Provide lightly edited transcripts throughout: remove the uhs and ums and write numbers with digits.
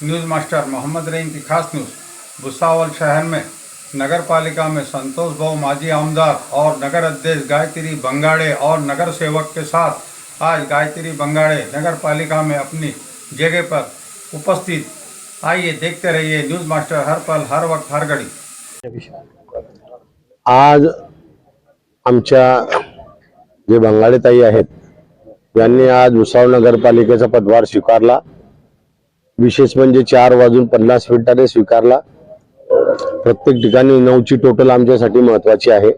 News master Mohammed Rahim की खास news. Bhusawal शहर में नगर पालिका में संतोष भाऊ माजी आमदार और नगर अध्यक्ष गायत्री बंगाड़े और नगर सेवक के साथ आज गायत्री बंगाड़े नगर पालिका में अपनी जगह पर उपस्थित। आइए देखते रहिए न्यूज़ मास्टर, हर पल हर वक्त हर घड़ी। आज आमच्या जे बंगाळेताई आहेत यांनी आज भुसावळ नगरपालिकेचा पदभार स्वीकारला। विशेष म्हणजे 4:50 स्वीकारला। प्रत्येक ठिकाणी 9ची टोटल आमच्यासाठी महत्त्वाची आहे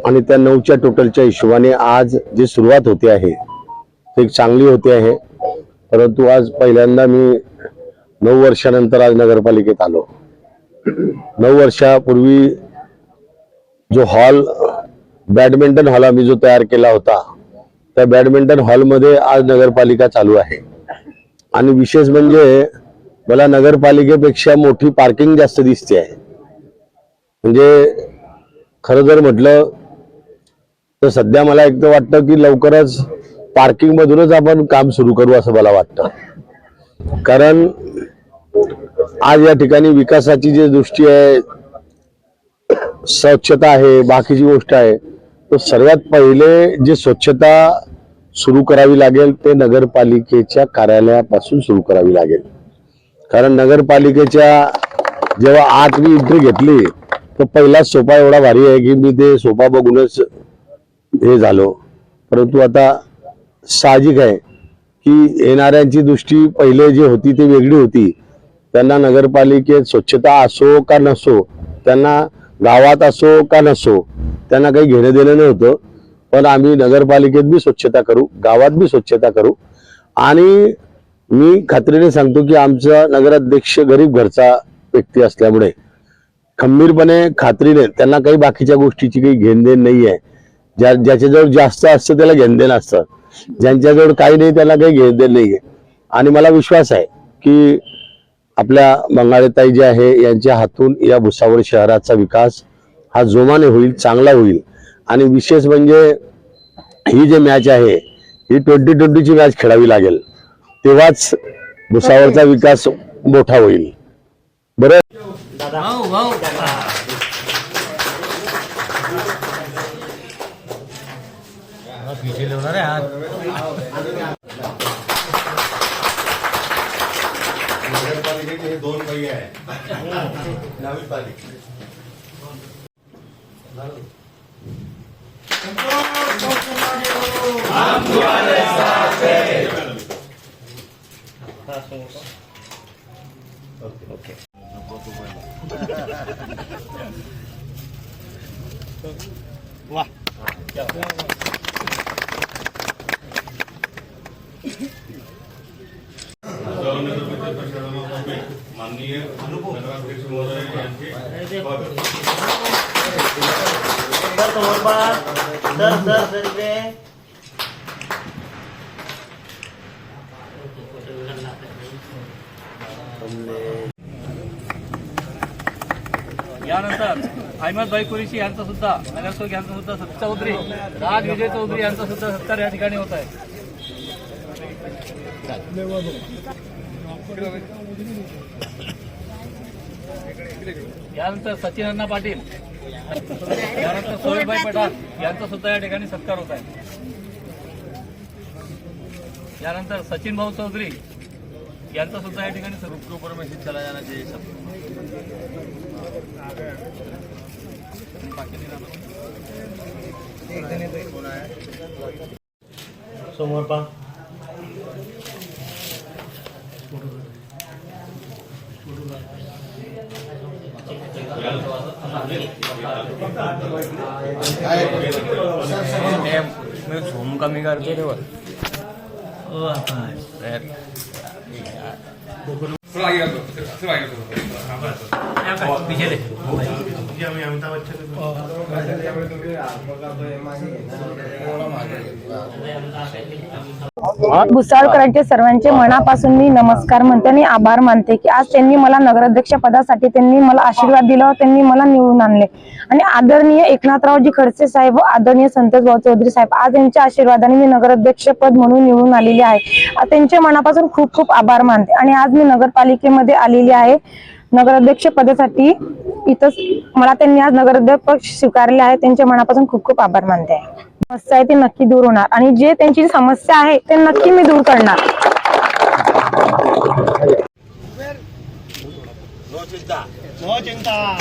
आणि त्या 9च्या टोटलच्या हिशोबाने आज जी सुरुवात होते आहे ती चांगली होते आहे। परंतु आज पहिल्यांदा मी 9 वर्षानंतर आज नगरपालिकेत आलो। 9 वर्षापूर्वी जो हॉल बॅडमिंटन हॉल आम्ही जो तयार केला होता त्या बॅडमिंटन हॉलमध्ये आज नगरपालिका चालू आहे आणि विशेष म्हणजे मला नगरपालिकेपेक्षा मोठी पार्किंग जास्त दिसते आहे। म्हणजे खरं जर म्हटलं तर सध्या मला एक तर वाटतं की लवकरच पार्किंग मधूनच आपण काम सुरू करू असं मला वाटतं। कारण आज या ठिकाणी विकासाची जी दृष्टी आहे, स्वच्छता आहे, बाकीची गोष्ट आहे, तो सर्वात पहिले जे स्वच्छता सुरू करावी लागेल ते नगरपालिकेच्या कार्यालयापासून सुरू करावी लागेल। कारण नगरपालिकेच्या जेव्हा आत मी एंट्री घेतली तर पहिला सोपा एवढा भारी आहे की मी ते सोपा बघूनच हे झालो। परंतु आता साहजिक आहे की येणाऱ्यांची दृष्टी पहिले जी होती ती वेगळी होती। त्यांना नगरपालिकेत स्वच्छता असो का नसो, त्यांना गावात असो का नसो, त्यांना काही घेणं देणं नव्हतं। पण आम्ही नगरपालिकेत बी स्वच्छता करू, गावात बी स्वच्छता करू। आणि मी खात्रीने सांगतो की आमचा नगराध्यक्ष गरीब घरचा व्यक्ती असल्यामुळे खंबीरपणे खात्रीने त्यांना काही बाकीच्या गोष्टीची काही घेणदेण नाही आहे। ज्याच्याजवळ जास्त असतं त्याला घेणदेण असतं, ज्यांच्याजवळ काही नाही त्याला काही घेणदेण नाही आहे। आणि मला विश्वास आहे की आपल्या बंगाळेताई जे आहे यांच्या हातून या भुसावळ शहराचा विकास हा जोमाने होईल, चांगला होईल। आणि विशेष म्हणजे ही जी मॅच आहे ही 2020ची मॅच खेळावी लागेल, तेव्हाच भुसावळचा विकास मोठा होईल। बरं नगरपालिकेचे 2 पहिये आहेत नवी पालिका। हम तुम्हारे साथ हैं। ओके वाह माननीय नगराध्यक्ष महोदय यांचे यानंतर अहमदभाई कुरेशी यांचा सुद्धा नगरसेवक यांचा सुद्धा चौधरी राज विजय चौधरी यांचा सुद्धा सत्कार या ठिकाणी होत आहे। यानंतर सचिन अण्णा पाटील, यानंतर सोहेलभाई पठाण यांचा सुद्धा या ठिकाणी सत्कार होत आहे। यानंतर सचिन भाऊ चौधरी यांचा सुद्धा या ठिकाणी रुपये चला जाना चाहिए सब समोर पा मैं झूम कमी करते थे पीछे ले अमिताभ बच्चन भुसावळकरांचे सर्वांचे मनापासून मी नमस्कार म्हणते आणि आभार मानते की आज त्यांनी मला नगराध्यक्ष पदासाठी त्यांनी मला आशीर्वाद दिला, त्यांनी मला निवडून आणले आणि आदरणीय एकनाथरावजी खडसे साहेब व आदरणीय संतोषभाऊ चौधरी साहेब आज यांच्या आशीर्वादाने मी नगराध्यक्ष पद म्हणून निवडून आलेली आहे। त्यांचे मनापासून खूप खूप आभार मानते आणि आज मी नगरपालिकेमध्ये आलेली आहे नगराध्यक्ष पदासाठी। इथं मला त्यांनी आज नगराध्यक्ष पद स्वीकारले आहे, त्यांच्या मनापासून खूप खूप आभार मानते। समस्या आहे ते नक्की दूर होणार आणि जे त्यांची समस्या आहे ते नक्की मी दूर करणार। नो चिंता